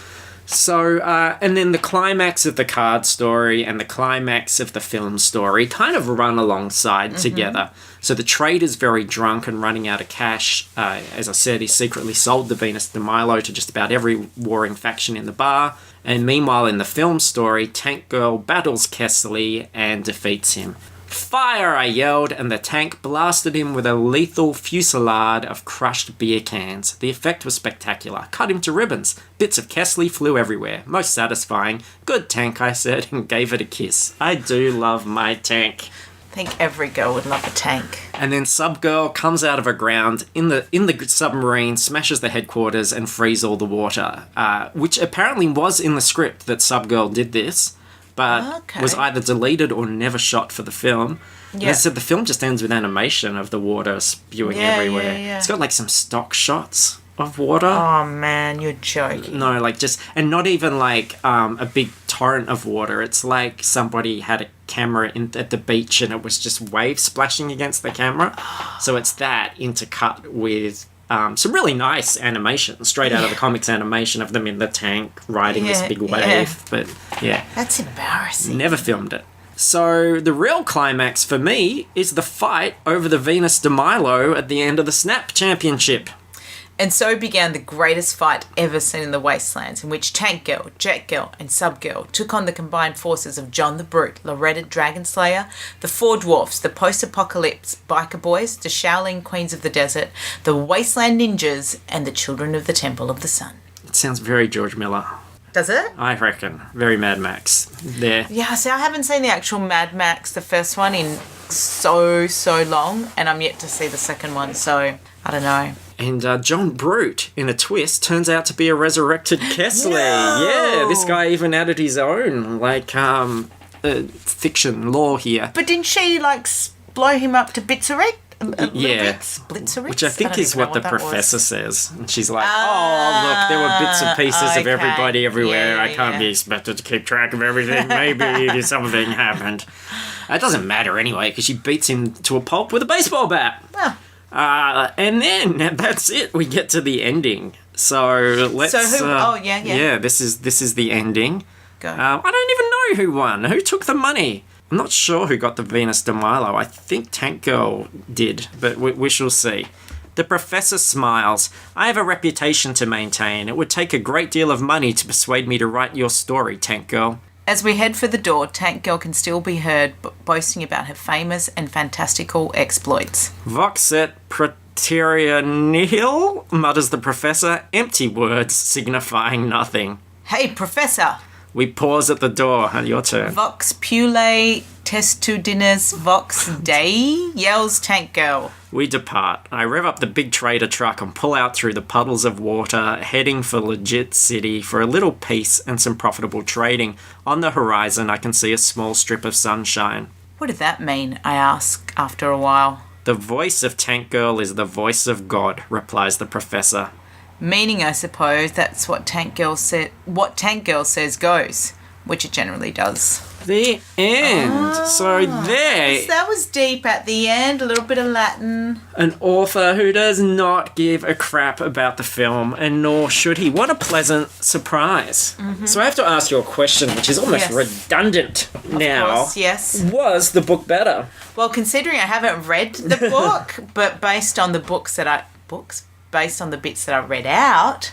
So, and then the climax of the card story and the climax of the film story kind of run alongside together. So the Trader's very drunk and running out of cash. As I said, he secretly sold the Venus de Milo to just about every warring faction in the bar. And meanwhile, in the film story, Tank Girl battles Kesley and defeats him. Fire, I yelled, and the tank blasted him with a lethal fusillade of crushed beer cans. The effect was spectacular. Cut him to ribbons. Bits of Kesley flew everywhere. Most satisfying. Good tank, I said, and gave it a kiss. I do love my tank. I think every girl would love a tank. And then Subgirl comes out of her ground in the submarine, smashes the headquarters, and frees all the water. Which apparently was in the script that Subgirl did this. But was either deleted or never shot for the film. Yeah. So the film just ends with animation of the water spewing everywhere. Yeah. It's got like some stock shots of water. Oh man, you're joking. No, like just, and not even like a big torrent of water. It's like somebody had a camera at the beach and it was just waves splashing against the camera. So it's that intercut with some really nice animation, straight out of the comics animation of them in the tank riding this big wave. But yeah. That's embarrassing. Never filmed it. So the real climax for me is the fight over the Venus de Milo at the end of the Snap Championship. And so began the greatest fight ever seen in the Wastelands, in which Tank Girl, Jet Girl, and Subgirl took on the combined forces of John the Brute, Loretta Dragonslayer, the Four Dwarfs, the Post-Apocalyptic Biker Boys, the Shaolin Queens of the Desert, the Wasteland Ninjas, and the Children of the Temple of the Sun. It sounds very George Miller. Does it? I reckon. Very Mad Max. There. Yeah, see, I haven't seen the actual Mad Max, the first one, in so long, and I'm yet to see the second one, so I don't know. And John Brute, in a twist, turns out to be a resurrected Kesley. No! Yeah, this guy even added his own, like, fiction lore here. But didn't she, like, blow him up to bits already? Blitzeritz? Which I think don't is even know what the that professor was. says. And she's like, oh, look, there were bits and pieces of okay. everybody everywhere. Yeah, I can't be expected to keep track of everything. Maybe something happened. It doesn't matter anyway, because she beats him to a pulp with a baseball bat. Oh. And then that's it. We get to the ending. So let's. So who? Yeah, this is the ending. Go. I don't even know who won. Who took the money? I'm not sure who got the Venus de Milo. I think Tank Girl did, but we shall see. The professor smiles. I have a reputation to maintain. It would take a great deal of money to persuade me to write your story, Tank Girl. As we head for the door, Tank Girl can still be heard boasting about her famous and fantastical exploits. Vox et praeterea nihil, mutters the professor, empty words signifying nothing. Hey, Professor! We pause at the door. Your turn. Vox pule testudinis vox dei, yells Tank Girl. We depart. I rev up the big trader truck and pull out through the puddles of water, heading for Legit City for a little peace and some profitable trading. On the horizon, I can see a small strip of sunshine. What did that mean? I ask after a while. The voice of Tank Girl is the voice of God, replies the professor. Meaning, I suppose, that's what Tank Girl says goes, which it generally does. The end. So there. That was deep at the end, a little bit of Latin. An author who does not give a crap about the film, and nor should he. What a pleasant surprise. Mm-hmm. So I have to ask you a question, which is almost redundant now. Of course, yes. Was the book better? Well, considering I haven't read the book, but based on the based on the bits that I read out,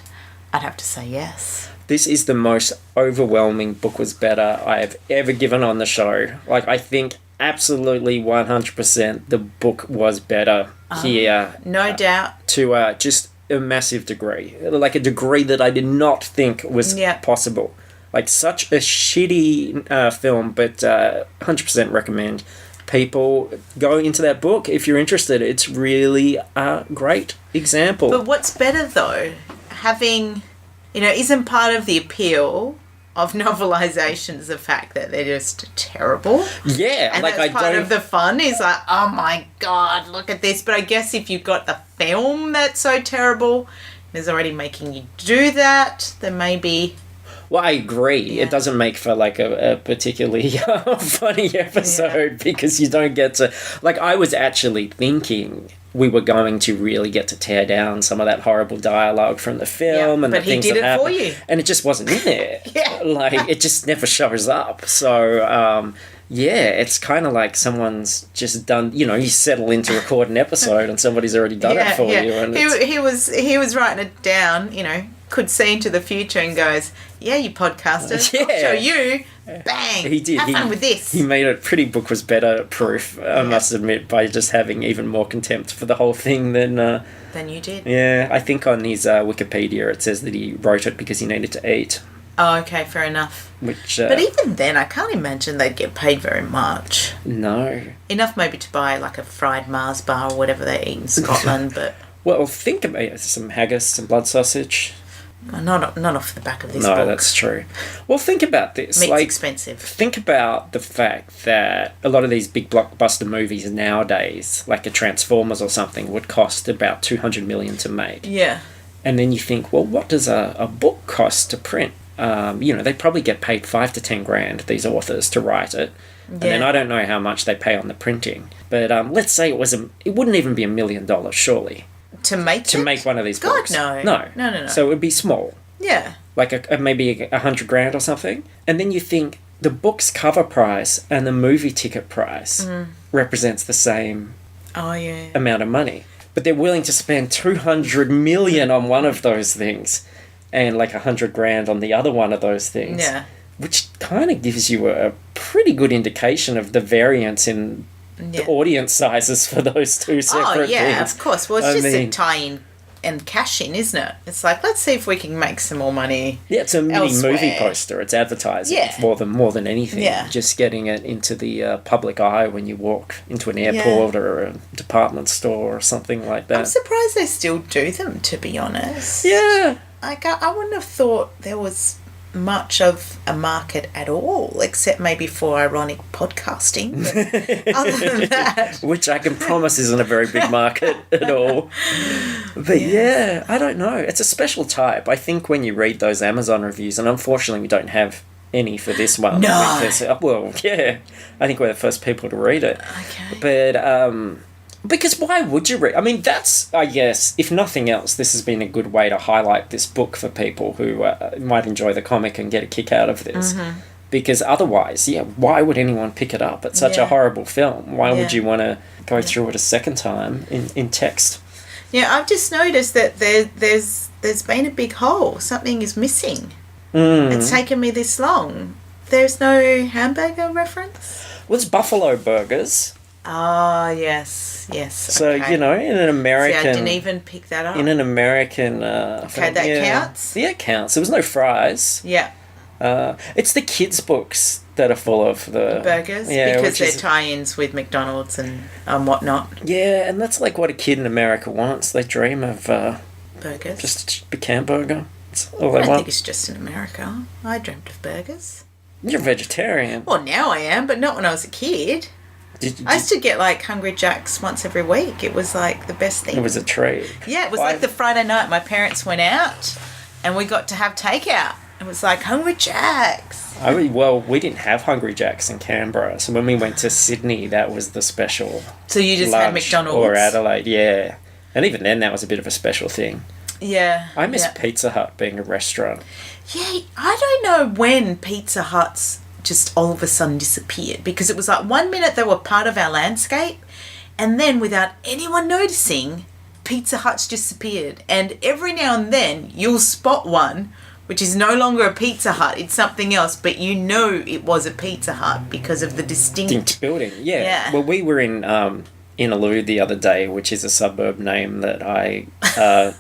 I'd have to say yes. This is the most overwhelming book was better I have ever given on the show. Like, I think absolutely 100% the book was better here. No doubt. To just a massive degree. Like a degree that I did not think was possible. Like, such a shitty film, but 100% recommend. People go into that book if you're interested. It's really a great example. But what's better, though? Having... isn't part of the appeal of novelizations the fact that they're just terrible? Yeah. And that's part of the fun is like, oh my God, look at this. But I guess if you've got the film that's so terrible, is already making you do that, then maybe... Well, I agree. Yeah. It doesn't make for, like, a particularly funny episode because you don't get to... Like, I was actually thinking we were going to really get to tear down some of that horrible dialogue from the film and the things that happened. But he did it for you. And it just wasn't in there. Like, it just never shows up. So, it's kind of like someone's just done... you settle in to record an episode and somebody's already done it for you. And he was writing it down, could see into the future and goes, yeah, you podcasters, I'll show you. Bang. He did. Have fun with this. He made it pretty book was better proof, I must admit, by just having even more contempt for the whole thing than you did. Yeah, I think on his Wikipedia it says that he wrote it because he needed to eat. Oh, okay, fair enough. But even then, I can't imagine they'd get paid very much. No. Enough maybe to buy like a fried Mars bar or whatever they eat in Scotland, but... Well, think about some haggis, some blood sausage. Not off the back of this book. No, that's true. Well, think about this. Meat's expensive. Think about the fact that a lot of these big blockbuster movies nowadays, like a Transformers or something, would cost about $200 million to make. Yeah. And then you think, well, what does a book cost to print? They probably get paid $5,000 to $10,000, these authors, to write it. Yeah. And then I don't know how much they pay on the printing. But let's say it wouldn't even be $1 million, surely. To make one of these books. No. No. So it would be small. Yeah. Like maybe $100,000 or something. And then you think the book's cover price and the movie ticket price represents the same amount of money. But they're willing to spend $200 million on one of those things and like $100,000 on the other one of those things. Yeah. Which kind of gives you a pretty good indication of the variance in the audience sizes for those two separate things. Of course. Well, it's just a tie-in and cash-in, isn't it? It's like, let's see if we can make some more money. Yeah, it's a mini movie poster. It's advertising more than anything. Yeah. Just getting it into the public eye when you walk into an airport or a department store or something like that. I'm surprised they still do them, to be honest. Yeah. Like, I wouldn't have thought there was much of a market at all, except maybe for ironic podcasting. But other than that, which I can promise isn't a very big market at all. But yeah, I don't know. It's a special type. I think when you read those Amazon reviews, and unfortunately we don't have any for this one. No. I think we're the first people to read it. Okay. But because why would you read? I mean, that's, I guess, if nothing else, this has been a good way to highlight this book for people who might enjoy the comic and get a kick out of this. Mm-hmm. Because otherwise, why would anyone pick it up? It's such a horrible film. Why would you want to go through it a second time in text? Yeah, I've just noticed that there's been a big hole. Something is missing. It's taken me this long. There's no hamburger reference? Well, it's buffalo burgers. Ah, yes. So, okay. in an American... See, I didn't even pick that up. In an American... okay, that counts? Yeah, it counts. There was no fries. Yeah. It's the kids' books that are full of the... burgers? Yeah, because they're tie-ins with McDonald's and whatnot. Yeah, and that's like what a kid in America wants. They dream of... burgers? Just a big burger. That's all I they don't want. think it's just in America. I dreamt of burgers. You're a vegetarian. Well, now I am, but not when I was a kid. I used to get like Hungry Jacks once every week. It was like the best thing. It was a treat. Yeah, it was like the Friday night my parents went out and we got to have takeout. It was like Hungry Jacks. We didn't have Hungry Jacks in Canberra, so when we went to Sydney, that was the special. So you just had McDonald's? Or Adelaide, yeah. And even then, that was a bit of a special thing. Yeah. I miss Pizza Hut being a restaurant. Yeah, I don't know when Pizza Huts just all of a sudden disappeared, because it was like 1 minute they were part of our landscape and then without anyone noticing, Pizza Huts disappeared. And every now and then you'll spot one which is no longer a Pizza Hut, it's something else, but you know it was a Pizza Hut because of the distinct building. Yeah. Well, we were in Innaloo the other day, which is a suburb name that I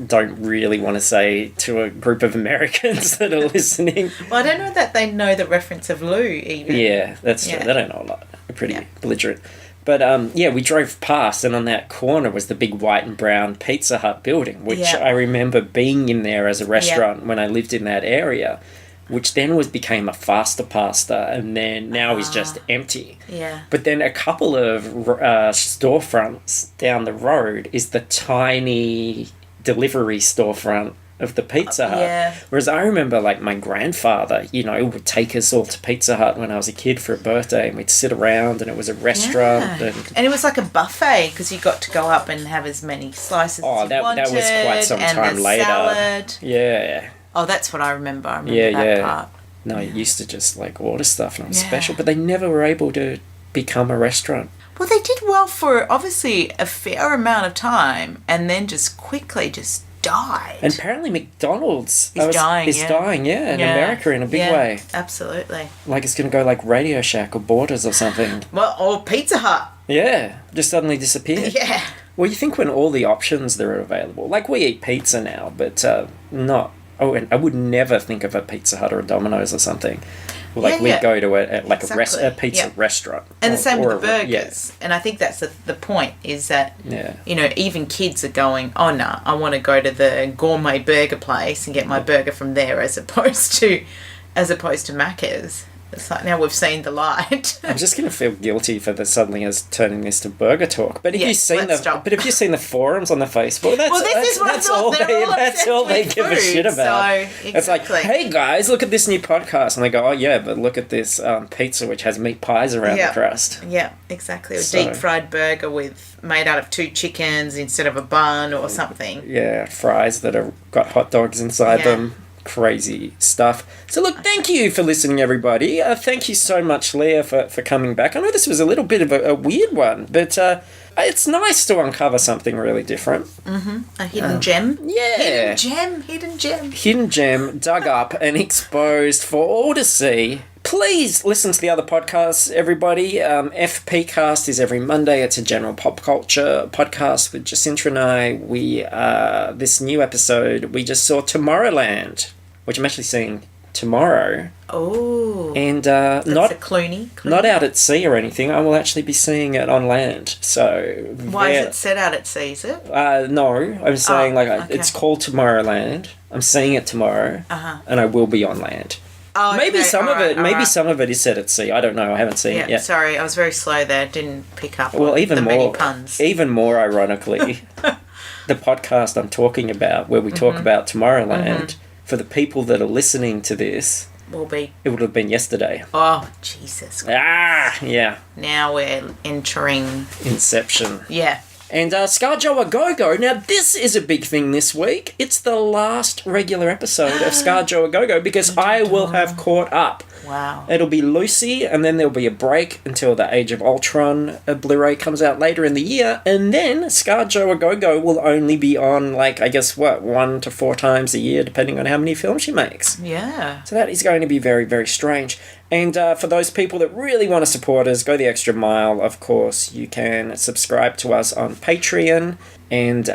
don't really want to say to a group of Americans that are listening. Well, I don't know that they know the reference of Lou even. Yeah, that's true. They don't know a lot. They're pretty belligerent. But, we drove past, and on that corner was the big white and brown Pizza Hut building, which I remember being in there as a restaurant when I lived in that area, which then became a faster pasta, and then now is just empty. Yeah. But then a couple of storefronts down the road is the tiny delivery storefront of the Pizza Hut. Yeah. Whereas I remember, like, my grandfather, would take us all to Pizza Hut when I was a kid for a birthday, and we'd sit around, and it was a restaurant. Yeah. And it was like a buffet, because you got to go up and have as many slices as you wanted. Oh, that was quite some time later. Salad. Yeah. Oh, that's what I remember. I remember that part. No, you used to just, like, order stuff, and it was special, but they never were able to become a restaurant. Well, they did well for, obviously, a fair amount of time, and then just quickly just died. And apparently McDonald's is dying in America in a big way. Absolutely. Like it's going to go like Radio Shack or Borders or something. Well, or Pizza Hut. Yeah, just suddenly disappear. Yeah. Well, you think when all the options that are available, like we eat pizza now, but not... Oh, and I would never think of a Pizza Hut or a Domino's or something. Like we'd go to a pizza restaurant. And the same with the burgers. And I think that's the point, is that, even kids are going, oh, no, I want to go to the gourmet burger place and get my burger from there as opposed to Macca's. It's like, now we've seen the light. I'm just going to feel guilty for suddenly us turning this to burger talk. But have you seen the forums on the Facebook? That's all they give a shit about. So, exactly. It's like, hey guys, look at this new podcast, and they go, oh yeah, but look at this pizza which has meat pies around the crust. Yeah, exactly. A deep fried burger made out of 2 chickens instead of a bun or something. Yeah, fries that have got hot dogs inside them. Crazy stuff. So look, thank you for listening, everybody. Thank you so much, Leah, for coming back. I know this was a little bit of a weird one, but it's nice to uncover something really different. Mm-hmm. A hidden gem. Yeah. Hidden gem dug up and exposed for all to see. Please listen to the other podcasts, everybody. FP Cast is every Monday. It's a general pop culture podcast with Jacinta and I. This new episode, we just saw Tomorrowland, which I'm actually seeing tomorrow. Oh. And that's a Clooney. Not out at sea or anything. I will actually be seeing it on land. So why is it set out at sea, is it? No, I'm saying it's called Tomorrowland. I'm seeing it tomorrow. And I will be on land. Oh, maybe okay, some of alright, it. Maybe alright. some of it is set at sea. I don't know. I haven't seen it Yeah, yet. sorry, I was very slow there. Didn't pick up Well, on even the more, many puns. even more ironically, the podcast I'm talking about, where we talk about Tomorrowland, for the people that are listening to this, Will be. it would have been yesterday. Oh, Jesus. Yeah. Now we're entering. Inception. Yeah. And ScarJo A Go-Go. Now, this is a big thing this week. It's the last regular episode of ScarJo A Go-Go because I will have caught up. Wow. It'll be Lucy, and then there'll be a break until the Age of Ultron Blu-ray comes out later in the year, and then ScarJo A Go-Go will only be on, like, I guess, 1 to 4 times a year, depending on how many films she makes. Yeah. So that is going to be very, very strange. And for those people that really want to support us, go the extra mile, of course, you can subscribe to us on Patreon, and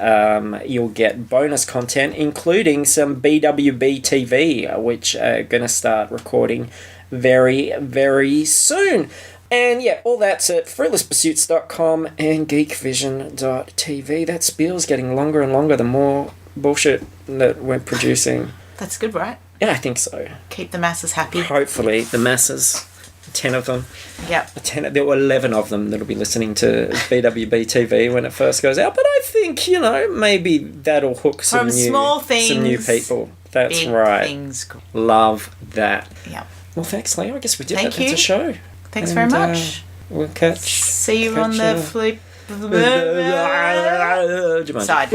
you'll get bonus content, including some BWB TV, which are going to start recording very, very soon. And yeah, all that's at fruitlesspursuits.com and geekvision.tv. That spiel's getting longer and longer the more bullshit that we're producing. That's good, right? Yeah, I think so. Keep the masses happy. Hopefully, the masses, 10 of them. Yep. There were 11 of them that'll be listening to BWB TV when it first goes out. But I think, maybe that'll hook some small things, some new people. That's big right. Things. Love that. Yep. Well, thanks, Leo. I guess we did Thank that. It's you. a show. Thanks very much. We'll catch. See you on the flip Jumanji. side.